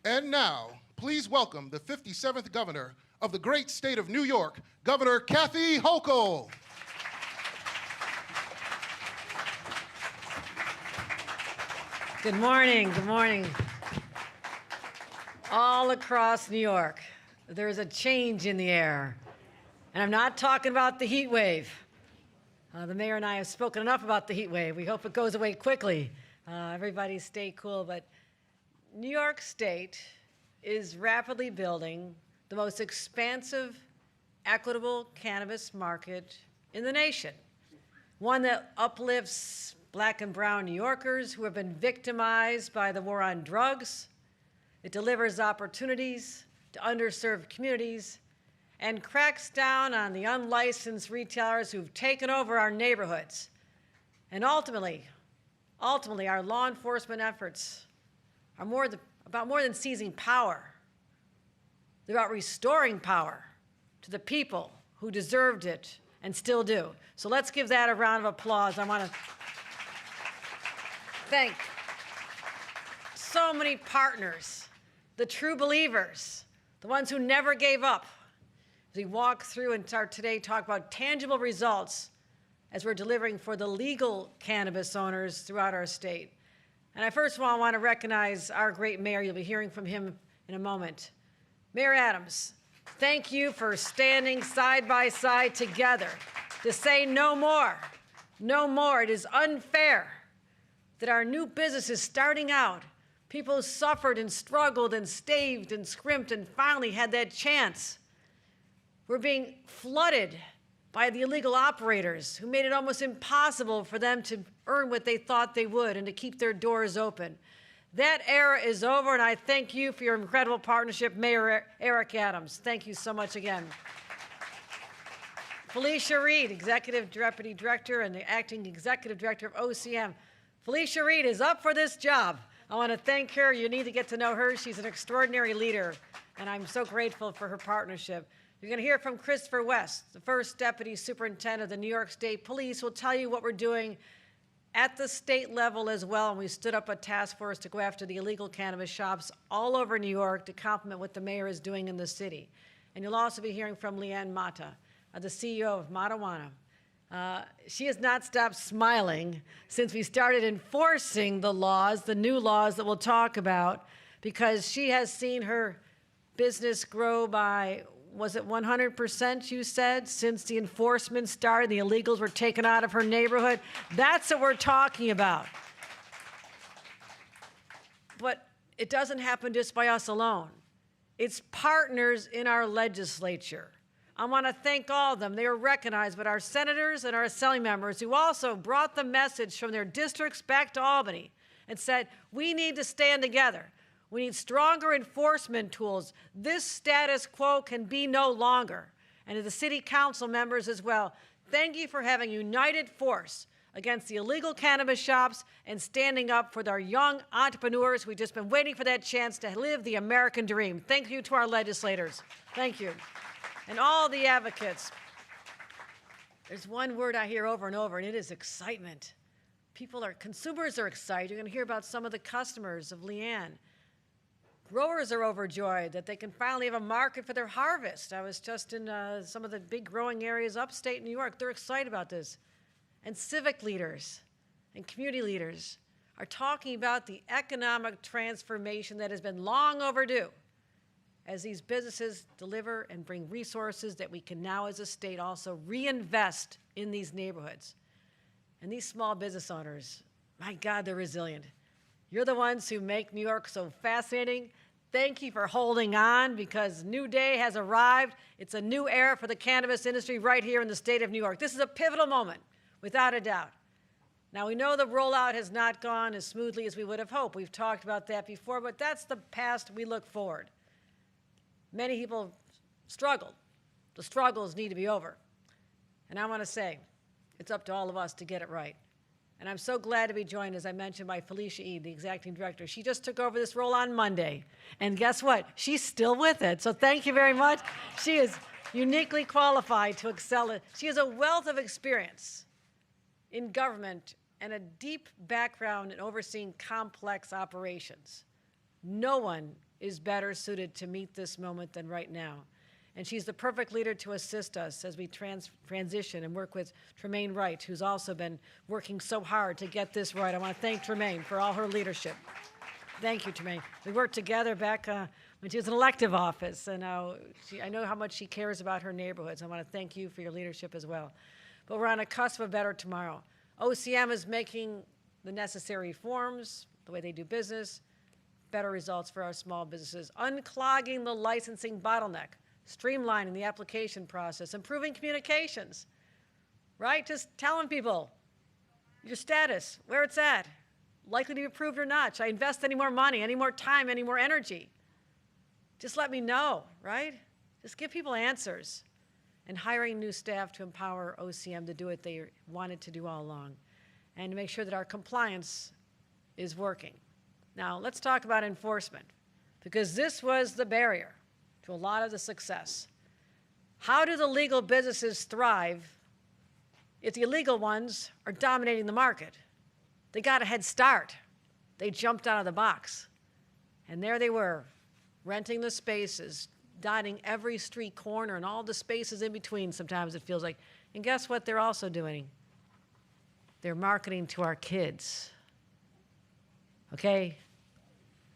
And now, please welcome the 57th governor of the great state of New York, Governor Kathy Hochul. Good morning, good morning. All across New York, there's a change in the air. And I'm not talking about the heat wave. The mayor and I have spoken enough about the heat wave. We hope it goes away quickly. Everybody stay cool, but New York State is rapidly building the most expansive, equitable cannabis market in the nation. One that uplifts Black and brown New Yorkers who have been victimized by the war on drugs. It delivers opportunities to underserved communities and cracks down on the unlicensed retailers who've taken over our neighborhoods. And ultimately, our law enforcement efforts are about more than seizing power. They're about restoring power to the people who deserved it and still do. So let's give that a round of applause. I want to thank so many partners, the true believers, the ones who never gave up. As we walk through and start today, talk about tangible results as we're delivering for the legal cannabis owners throughout our state. And I first of all want to recognize our great mayor. You'll be hearing from him in a moment. Mayor Adams, thank you for standing side by side together to say no more. No more. It is unfair that our new businesses starting out, people who suffered and struggled and staved and scrimped and finally had that chance, were being flooded by the illegal operators who made it almost impossible for them to earn what they thought they would and to keep their doors open. That era is over, and I thank you for your incredible partnership, Mayor Eric Adams. Thank you so much again. Felicia Reed, Executive Deputy Director and the Acting Executive Director of OCM. Felicia Reed is up for this job. I want to thank her. You need to get to know her. She's an extraordinary leader, and I'm so grateful for her partnership. You're going to hear from Christopher West, the first Deputy Superintendent of the New York State Police, who will tell you what we're doing at the state level as well. And we stood up a task force to go after the illegal cannabis shops all over New York to complement what the mayor is doing in the city. And you'll also be hearing from Leanne Mata, the CEO of Matawana. She has not stopped smiling since we started enforcing the laws, the new laws that we'll talk about, because she has seen her business grow by, was it 100%, you said, since the enforcement started, the illegals were taken out of her neighborhood? That's what we're talking about. But it doesn't happen just by us alone. It's partners in our legislature. I want to thank all of them. They are recognized, but our senators and our assembly members who also brought the message from their districts back to Albany and said, we need to stand together. We need stronger enforcement tools. This status quo can be no longer. And to the city council members as well, thank you for having a united force against the illegal cannabis shops and standing up for our young entrepreneurs. We've just been waiting for that chance to live the American dream. Thank you to our legislators. Thank you. And all the advocates. There's one word I hear over and over, and it is excitement. Consumers are excited. You're going to hear about some of the customers of Leanne. Growers are overjoyed that they can finally have a market for their harvest. I was just in some of the big growing areas upstate New York. They're excited about this. And civic leaders and community leaders are talking about the economic transformation that has been long overdue as these businesses deliver and bring resources that we can now as a state also reinvest in these neighborhoods. And these small business owners, my God, they're resilient. You're the ones who make New York so fascinating. Thank you for holding on, because new day has arrived. It's a new era for the cannabis industry right here in the state of New York. This is a pivotal moment, without a doubt. Now, we know the rollout has not gone as smoothly as we would have hoped. We've talked about that before, but that's the past. We look forward. Many people struggled. The struggles need to be over. And I want to say, it's up to all of us to get it right. And I'm so glad to be joined, as I mentioned, by Felicia Reed, the executive director. She just took over this role on Monday. And guess what? She's still with it. So thank you very much. She is uniquely qualified to excel. She has a wealth of experience in government and a deep background in overseeing complex operations. No one is better suited to meet this moment than right now. And she's the perfect leader to assist us as we transition and work with Tremaine Wright, who's also been working so hard to get this right. I want to thank Tremaine for all her leadership. Thank you, Tremaine. We worked together back when she was in elective office, and I know how much she cares about her neighborhoods. I want to thank you for your leadership as well. But we're on a cusp of a better tomorrow. OCM is making the necessary reforms, the way they do business, better results for our small businesses, unclogging the licensing bottleneck, streamlining the application process, improving communications, right? Just telling people your status, where it's at, likely to be approved or not. Should I invest any more money, any more time, any more energy? Just let me know, right? Just give people answers. And hiring new staff to empower OCM to do what they wanted to do all along, and to make sure that our compliance is working. Now, let's talk about enforcement, because this was the barrier to a lot of the success. How do the legal businesses thrive if the illegal ones are dominating the market? They got a head start. They jumped out of the box. And there they were, renting the spaces, dotting every street corner and all the spaces in between, sometimes it feels like. And guess what they're also doing? They're marketing to our kids. Okay?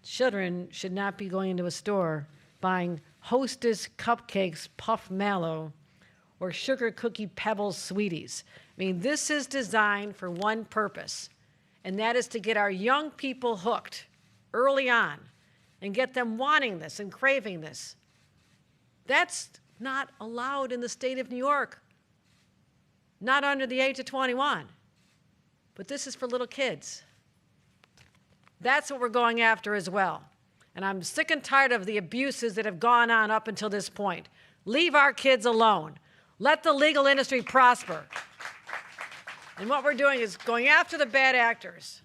Children should not be going into a store buying Hostess cupcakes, puff mallow, or sugar cookie pebbles sweeties. I mean, this is designed for one purpose, and that is to get our young people hooked early on and get them wanting this and craving this. That's not allowed in the state of New York, not under the age of 21. But this is for little kids. That's what we're going after as well. And I'm sick and tired of the abuses that have gone on up until this point. Leave our kids alone. Let the legal industry prosper. And what we're doing is going after the bad actors.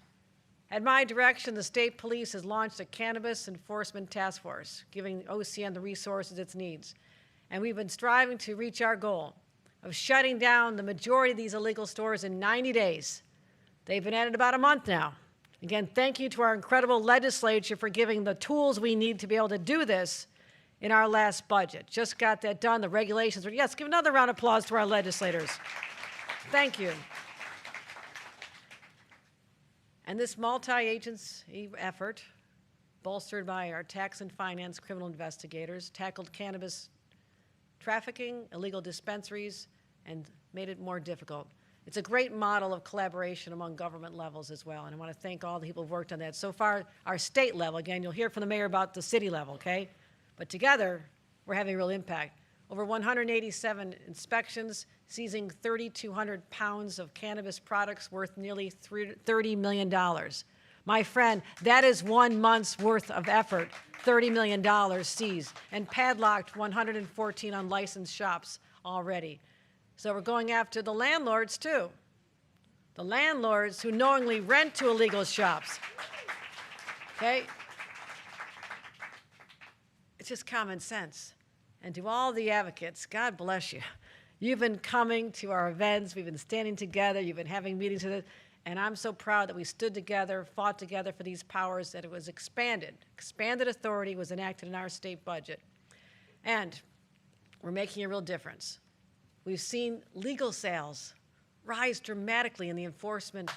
At my direction, the state police has launched a cannabis enforcement task force, giving OCM the resources it needs. And we've been striving to reach our goal of shutting down the majority of these illegal stores in 90 days. They've been at it about a month now. Again, thank you to our incredible legislature for giving the tools we need to be able to do this in our last budget. Just got that done. The regulations were, yes, give another round of applause to our legislators. Thank you. And this multi-agency effort, bolstered by our tax and finance criminal investigators, tackled cannabis trafficking, illegal dispensaries, and made it more difficult. It's a great model of collaboration among government levels as well, and I want to thank all the people who've worked on that. So far, our state level, again, you'll hear from the mayor about the city level, okay? But together, we're having a real impact. Over 187 inspections, seizing 3,200 pounds of cannabis products worth nearly $30 million. My friend, that is 1 month's worth of effort, $30 million seized, and padlocked 114 unlicensed shops already. So we're going after the landlords, too. The landlords who knowingly rent to illegal shops. Okay? It's just common sense. And to all the advocates, God bless you. You've been coming to our events. We've been standing together. You've been having meetings with it. And I'm so proud that we stood together, fought together for these powers, that it was expanded. Expanded authority was enacted in our state budget. And we're making a real difference. We've seen legal sales rise dramatically in the enforcement.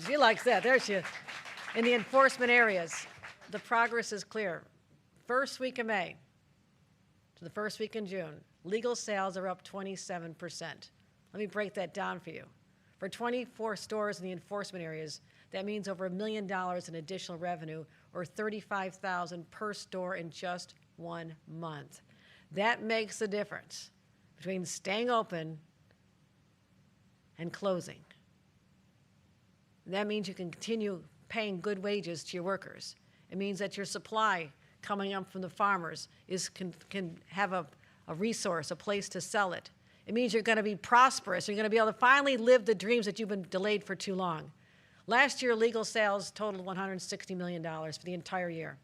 She likes that. There she is. In the enforcement areas, the progress is clear. First week of May to the first week in June, legal sales are up 27%. Let me break that down for you. For 24 stores in the enforcement areas, that means over $1 million in additional revenue, or $35,000 per store in just 1 month. That makes the difference between staying open and closing. That means you can continue paying good wages to your workers. It means that your supply coming up from the farmers can have a resource, a place to sell it. It means you're going to be prosperous. You're going to be able to finally live the dreams that you've been delayed for too long. Last year, legal sales totaled $160 million for the entire year.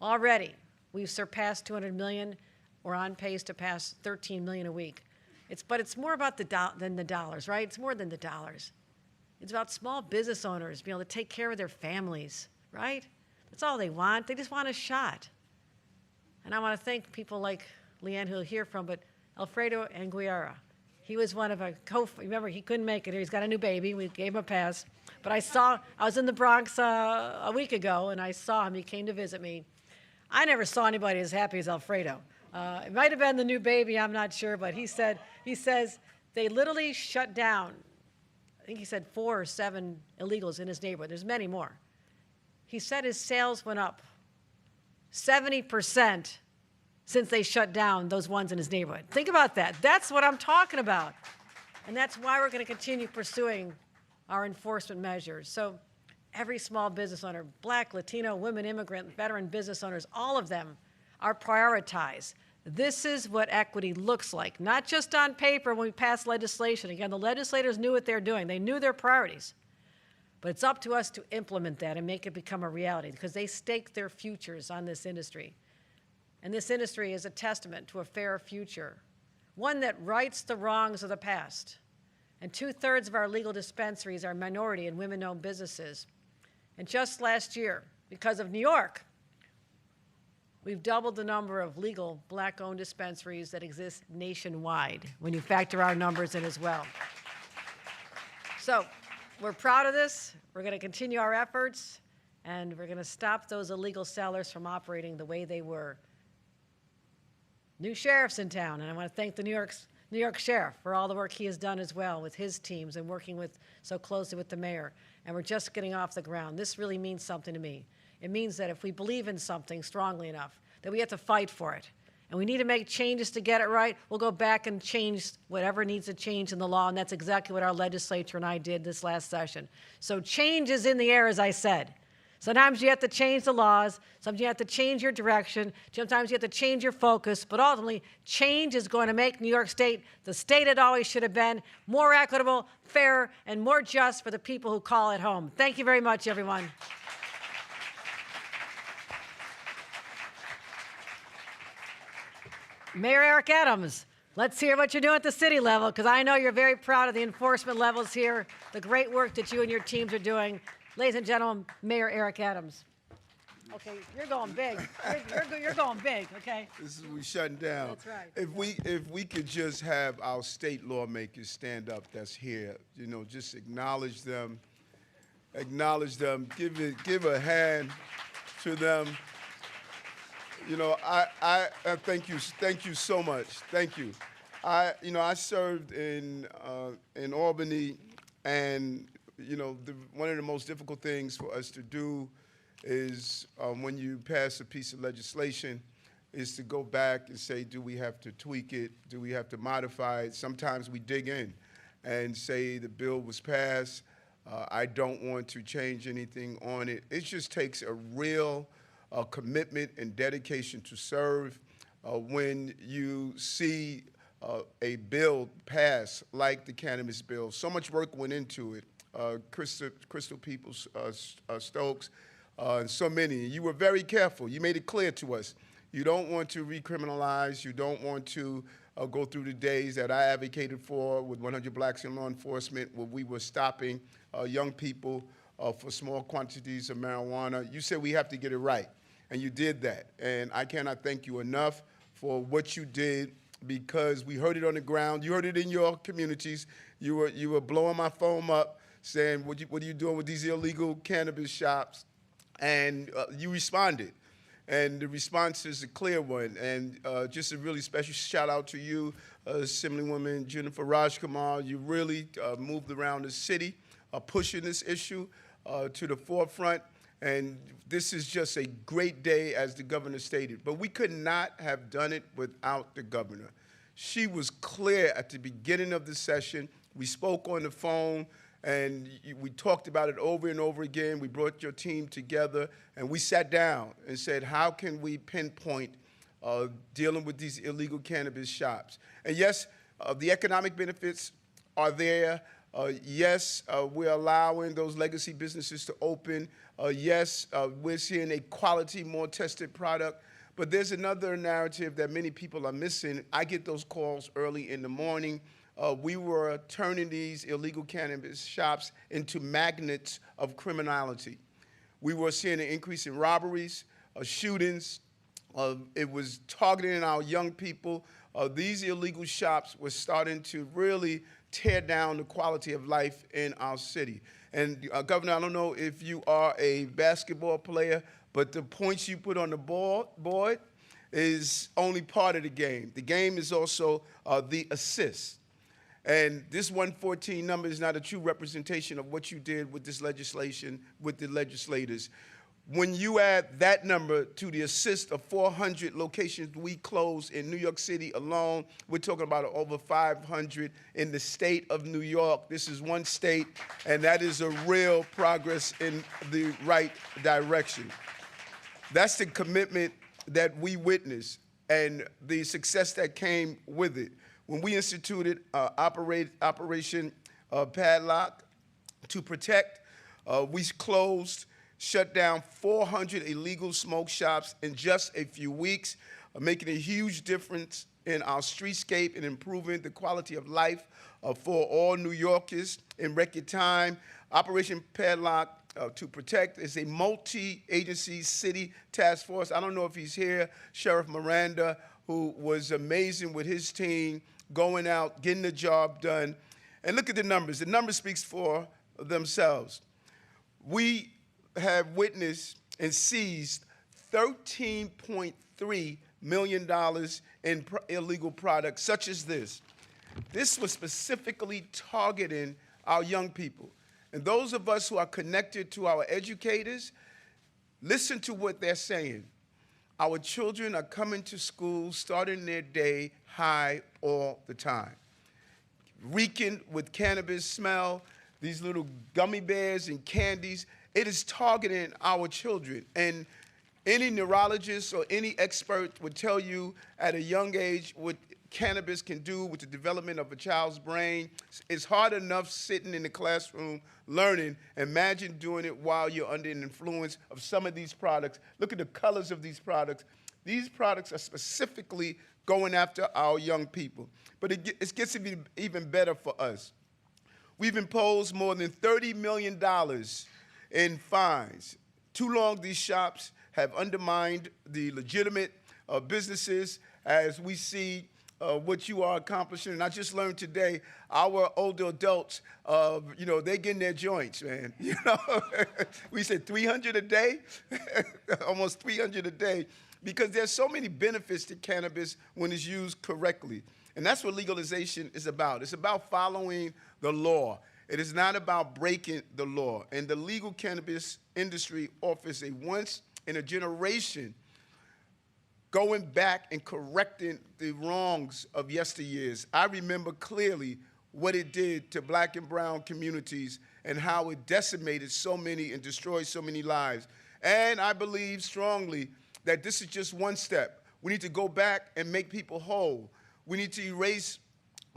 Already, we've surpassed $200 million. We're on pace to pass $13 million a week. But it's more about than the dollars, right? It's more than the dollars. It's about small business owners being able to take care of their families, right? That's all they want. They just want a shot. And I want to thank people like Leanne, who you'll hear from, but Alfredo Anguiara. He was one of a remember, he couldn't make it here. He's got a new baby. We gave him a pass. But I was in the Bronx a week ago, and I saw him. He came to visit me. I never saw anybody as happy as Alfredo. It might have been the new baby, I'm not sure, but he says they literally shut down, I think he said 4 or 7 illegals in his neighborhood. There's many more. He said his sales went up 70% since they shut down those ones in his neighborhood. Think about that. That's what I'm talking about. And that's why we're going to continue pursuing our enforcement measures. So every small business owner, Black, Latino, women, immigrant, veteran business owners, all of them are prioritized. This is what equity looks like, not just on paper when we pass legislation. Again, the legislators knew what they're doing. They knew their priorities. But it's up to us to implement that and make it become a reality because they stake their futures on this industry. And this industry is a testament to a fairer future, one that rights the wrongs of the past. And 2/3 of our legal dispensaries are minority and women-owned businesses. And just last year, because of New York, we've doubled the number of legal Black-owned dispensaries that exist nationwide when you factor our numbers in as well. So we're proud of this. We're going to continue our efforts, and we're going to stop those illegal sellers from operating the way they were. New sheriff's in town, and I want to thank the New York sheriff for all the work he has done as well with his teams and working so closely with the mayor. And we're just getting off the ground. This really means something to me. It means that if we believe in something strongly enough, that we have to fight for it. And we need to make changes to get it right. We'll go back and change whatever needs to change in the law, and that's exactly what our legislature and I did this last session. So change is in the air, as I said. Sometimes you have to change the laws. Sometimes you have to change your direction. Sometimes you have to change your focus. But ultimately, change is going to make New York State the state it always should have been, more equitable, fairer, and more just for the people who call it home. Thank you very much, everyone. Mayor Eric Adams, let's hear what you're doing at the city level, because I know you're very proud of the enforcement levels here, the great work that you and your teams are doing. Ladies and gentlemen, Mayor Eric Adams. Okay, you're going big. You're going big, okay? This is we shutting down. That's right. If we could just have our state lawmakers stand up that's here, you know, just acknowledge them, give a hand to them. You know, I thank you so much. Thank you. I served in Albany, and you know, one of the most difficult things for us to do is when you pass a piece of legislation is to go back and say, do we have to tweak it? Do we have to modify it? Sometimes we dig in and say the bill was passed. I don't want to change anything on it. It just takes a real commitment and dedication to serve. When you see a bill pass like the cannabis bill, so much work went into it. Crystal Peoples, Stokes, and so many. You were very careful. You made it clear to us. You don't want to recriminalize. You don't want to go through the days that I advocated for with 100 Blacks in law enforcement, where we were stopping young people for small quantities of marijuana. You said we have to get it right, and you did that. And I cannot thank you enough for what you did, because we heard it on the ground. You heard it in your communities. You were blowing my phone up, saying, what are you doing with these illegal cannabis shops? And you responded. And the response is a clear one. And just a really special shout out to you, Assemblywoman Jennifer Rajkumar. You really moved around the city, pushing this issue to the forefront. And this is just a great day, as the governor stated. But we could not have done it without the governor. She was clear at the beginning of the session. We spoke on the phone, and we talked about it over and over again. We brought your team together, and we sat down and said, how can we pinpoint dealing with these illegal cannabis shops? And yes, the economic benefits are there. Yes, we're allowing those legacy businesses to open. Yes, we're seeing a quality, more tested product. But there's another narrative that many people are missing. I get those calls early in the morning. We were turning these illegal cannabis shops into magnets of criminality. We were seeing an increase in robberies, shootings. It was targeting our young people. These illegal shops were starting to really tear down the quality of life in our city. And Governor, I don't know if you are a basketball player, but the points you put on the board is only part of the game. The game is also the assists. And this 114 number is not a true representation of what you did with this legislation, with the legislators. When you add that number to the assist of 400 locations we closed in New York City alone, we're talking about over 500 in the state of New York. This is one state, and that is a real progress in the right direction. That's the commitment that we witnessed and the success that came with it. When we instituted Operation Padlock to protect, we shut down 400 illegal smoke shops in just a few weeks, making a huge difference in our streetscape and improving the quality of life for all New Yorkers in record time. Operation Padlock to Protect is a multi-agency city task force. I don't know if he's here, Sheriff Miranda, who was amazing with his team, going out, getting the job done. And look at the numbers. The numbers speaks for themselves. We have witnessed and seized $13.3 million in illegal products such as this. This was specifically targeting our young people. And those of us who are connected to our educators, listen to what they're saying. Our children are coming to school, starting their day high all the time, reeking with cannabis smell, these little gummy bears and candies. It is targeting our children. And any neurologist or any expert would tell you at a young age what cannabis can do with the development of a child's brain. It's hard enough sitting in the classroom learning. Imagine doing it while you're under an influence of some of these products. Look at the colors of these products. These products are specifically going after our young people. But it gets even better for us. We've imposed more than $30 million in fines. Too long, these shops have undermined the legitimate businesses as we see what you are accomplishing. And I just learned today, our older adults, they're getting their joints, man. We said 300 a day, almost 300 a day, because there's so many benefits to cannabis when it's used correctly. And that's what legalization is about. It's about following the law. It is not about breaking the law. And the legal cannabis industry offers a once-in-a-generation going back and correcting the wrongs of yesteryears. I remember clearly what it did to black and brown communities and how it decimated so many and destroyed so many lives. And I believe strongly that this is just one step. We need to go back and make people whole. We need to erase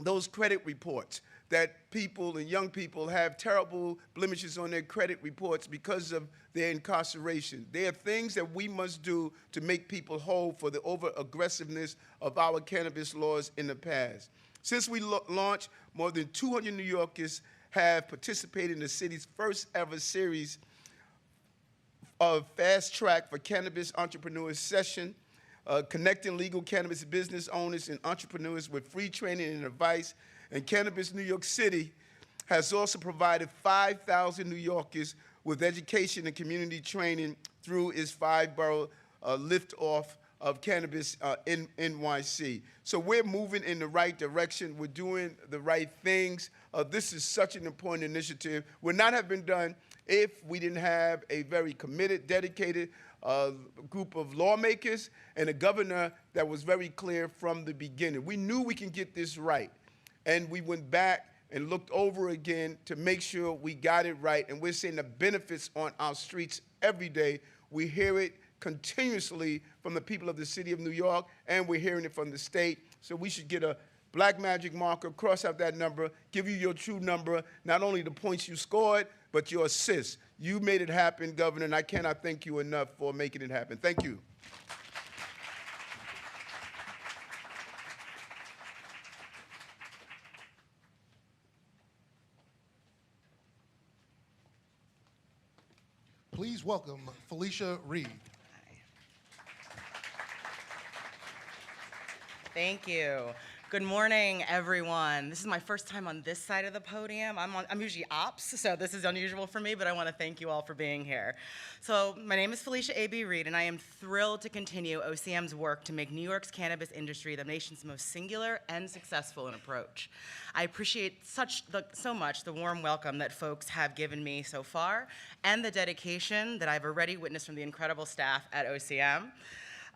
those credit reports that people and young people have terrible blemishes on their credit reports because of their incarceration. There are things that we must do to make people whole for the over-aggressiveness of our cannabis laws in the past. Since we launched, more than 200 New Yorkers have participated in the city's first ever series of Fast Track for Cannabis Entrepreneurs session, connecting legal cannabis business owners and entrepreneurs with free training and advice. And Cannabis New York City has also provided 5,000 New Yorkers with education and community training through its 5-borough liftoff of Cannabis in NYC. So we're moving in the right direction. We're doing the right things. This is such an important initiative. Would not have been done if we didn't have a very committed, dedicated group of lawmakers and a governor that was very clear from the beginning. We knew we can get this right. And we went back and looked over again to make sure we got it right. And we're seeing the benefits on our streets every day. We hear it continuously from the people of the city of New York, and we're hearing it from the state. So we should get a black magic marker, cross out that number, give you your true number, not only the points you scored, but your assists. You made it happen, Governor, and I cannot thank you enough for making it happen. Thank you. please welcome Felicia Reed. Thank you. Good morning, everyone. This is my first time on this side of the podium. I'm usually ops, so this is unusual for me, but I want to thank you all for being here. So my name is Felicia A.B. Reed, and I am thrilled to continue OCM's work to make New York's cannabis industry the nation's most singular and successful in approach. I appreciate so much the warm welcome that folks have given me so far, and the dedication that I've already witnessed from the incredible staff at OCM.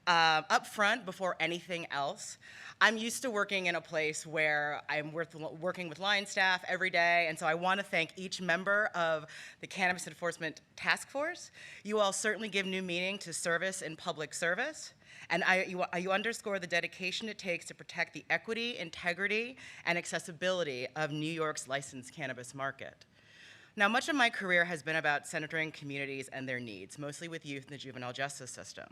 Up front, before anything else, I'm used to working in a place where I'm working with line staff every day, and so I want to thank each member of the Cannabis Enforcement Task Force. You all certainly give new meaning to service in public service, and you underscore the dedication it takes to protect the equity, integrity, and accessibility of New York's licensed cannabis market. Now, much of my career has been about centering communities and their needs, mostly with youth in the juvenile justice system,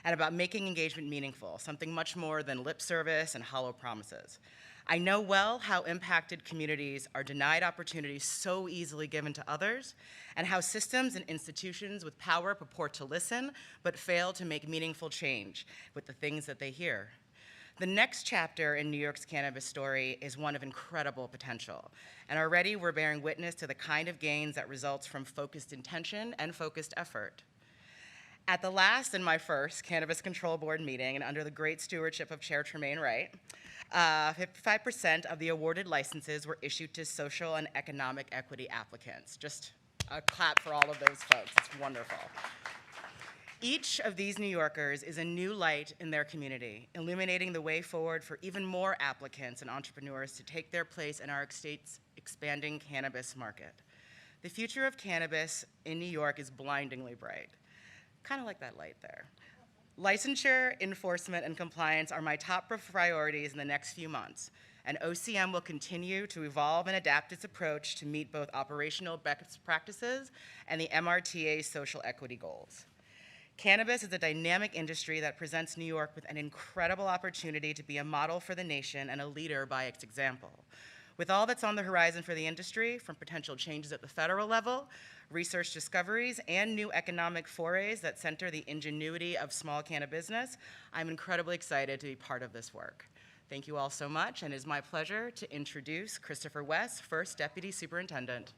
and about making engagement meaningful, something much more than lip service and hollow promises. I know well how impacted communities are denied opportunities so easily given to others, and how systems and institutions with power purport to listen, but fail to make meaningful change with the things that they hear. The next chapter in New York's cannabis story is one of incredible potential, and already we're bearing witness to the kind of gains that results from focused intention and focused effort. At the last and my first Cannabis Control Board meeting, and under the great stewardship of Chair Tremaine Wright, 55% of the awarded licenses were issued to social and economic equity applicants. Just a clap for all of those folks, it's wonderful. Each of these New Yorkers is a new light in their community, illuminating the way forward for even more applicants and entrepreneurs to take their place in our state's expanding cannabis market. The future of cannabis in New York is blindingly bright, kind of like that light there. Licensure, enforcement, and compliance are my top priorities in the next few months, and OCM will continue to evolve and adapt its approach to meet both operational best practices and the MRTA's social equity goals. Cannabis is a dynamic industry that presents New York with an incredible opportunity to be a model for the nation and a leader by its example. With all that's on the horizon for the industry, from potential changes at the federal level, research discoveries, and new economic forays that center the ingenuity of small cannabis business, I'm incredibly excited to be part of this work. Thank you all so much, and it is my pleasure to introduce Christopher West, First Deputy Superintendent.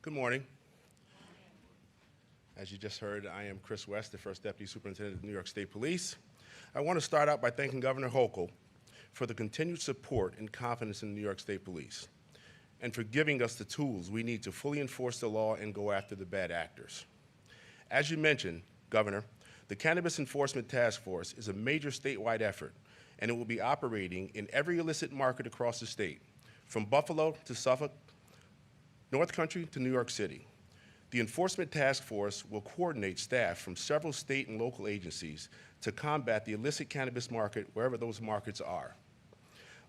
Good morning. As you just heard, I am Chris West, the First Deputy Superintendent of the New York State Police. I want to start out by thanking Governor Hochul for the continued support and confidence in the New York State Police, and for giving us the tools we need to fully enforce the law and go after the bad actors. As you mentioned, Governor, the Cannabis Enforcement Task Force is a major statewide effort, and it will be operating in every illicit market across the state, from Buffalo to Suffolk, North Country to New York City. The Enforcement Task Force will coordinate staff from several state and local agencies to combat the illicit cannabis market wherever those markets are.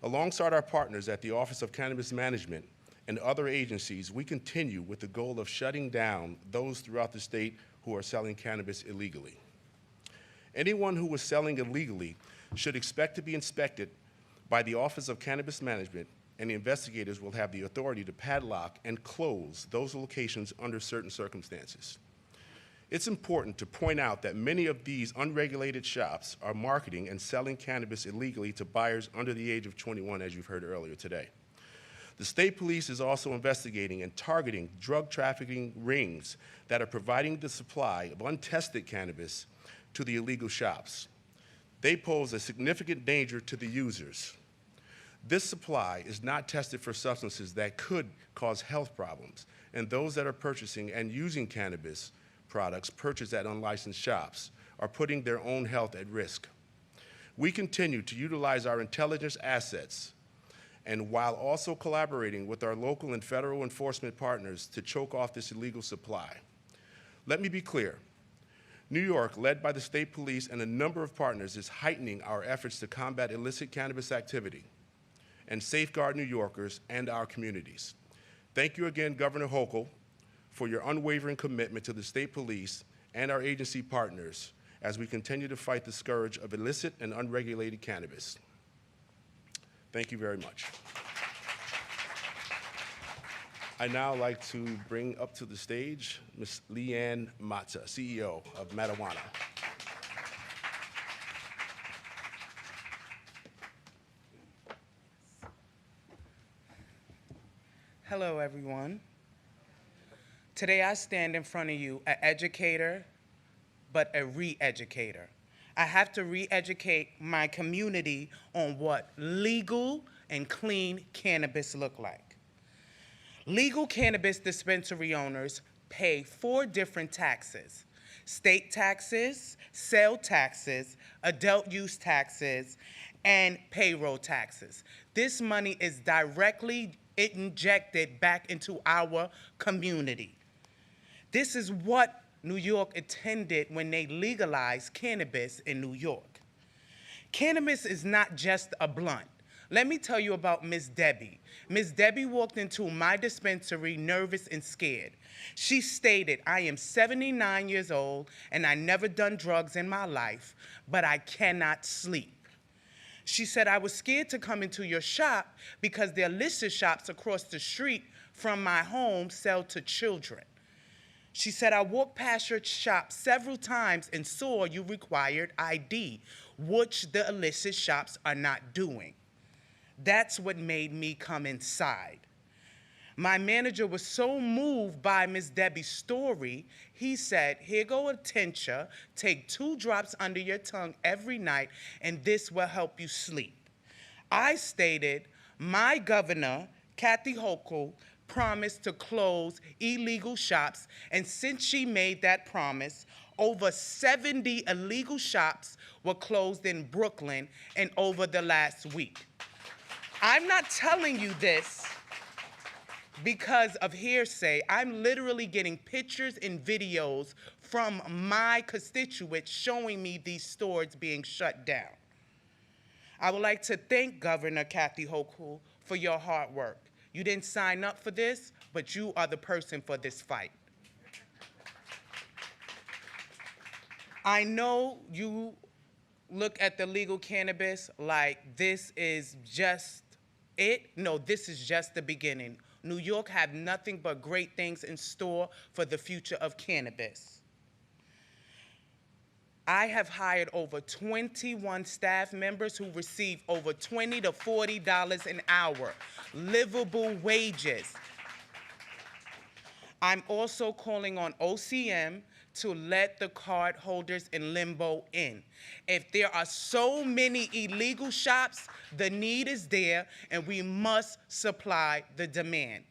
Alongside our partners at the Office of Cannabis Management and other agencies, we continue with the goal of shutting down those throughout the state who are selling cannabis illegally. Anyone who is selling illegally should expect to be inspected by the Office of Cannabis Management, and the investigators will have the authority to padlock and close those locations under certain circumstances. It's important to point out that many of these unregulated shops are marketing and selling cannabis illegally to buyers under the age of 21, as you've heard earlier today. The state police is also investigating and targeting drug trafficking rings that are providing the supply of untested cannabis to the illegal shops. They pose a significant danger to the users. This supply is not tested for substances that could cause health problems, and those that are purchasing and using cannabis products purchased at unlicensed shops are putting their own health at risk. We continue to utilize our intelligence assets, and while also collaborating with our local and federal enforcement partners to choke off this illegal supply. Let me be clear. New York, led by the state police and a number of partners, is heightening our efforts to combat illicit cannabis activity and safeguard New Yorkers and our communities. Thank you again, Governor Hochul, for your unwavering commitment to the state police and our agency partners, as we continue to fight the scourge of illicit and unregulated cannabis. Thank you very much. I'd now like to bring up to the stage Ms. Leanne Matza, CEO of Marijuana. Hello, everyone. Today I stand in front of you, an educator, but a re-educator. I have to re-educate my community on what legal and clean cannabis look like. Legal cannabis dispensary owners pay 4 different taxes: state taxes, sale taxes, adult use taxes, and payroll taxes. This money is directly injected back into our community. This is what New York intended when they legalized cannabis in New York. Cannabis is not just a blunt. Let me tell you about Miss Debbie. Miss Debbie walked into my dispensary nervous and scared. She stated, "I am 79 years old and I never done drugs in my life, but I cannot sleep." She said, "I was scared to come into your shop because the illicit shops across the street from my home sell to children." She said, "I walked past your shop several times and saw you required ID, which the illicit shops are not doing." That's what made me come inside. My manager was so moved by Miss Debbie's story, he said, "Here go a tincture, take 2 drops under your tongue every night, and this will help you sleep." I stated, my governor, Kathy Hochul, promised to close illegal shops, and since she made that promise, over 70 illegal shops were closed in Brooklyn and over the last week. I'm not telling you this because of hearsay. I'm literally getting pictures and videos from my constituents showing me these stores being shut down. I would like to thank Governor Kathy Hochul for your hard work. You didn't sign up for this, but you are the person for this fight. I know you look at the legal cannabis like this is just it. No, this is just the beginning. New York have nothing but great things in store for the future of cannabis. I have hired over 21 staff members who receive over $20 to $40 an hour, livable wages. I'm also calling on OCM to let the card holders in limbo in. If there are so many illegal shops, the need is there, and we must supply the demand.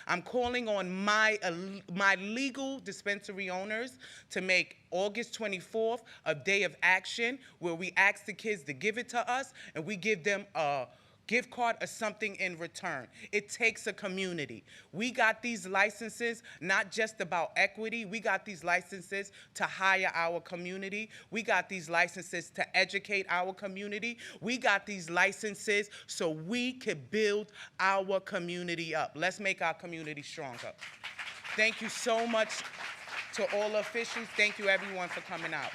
I'm calling on my legal dispensary owners to make August 24th a day of action where we ask the kids to give it to us and we give them a gift card or something in return. It takes a community. We got these licenses not just about equity. We got these licenses to hire our community. We got these licenses to educate our community. We got these licenses so we could build our community up. Let's make our community stronger. Thank you so much to all officials. Thank you everyone for coming out.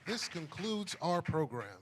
This concludes our program.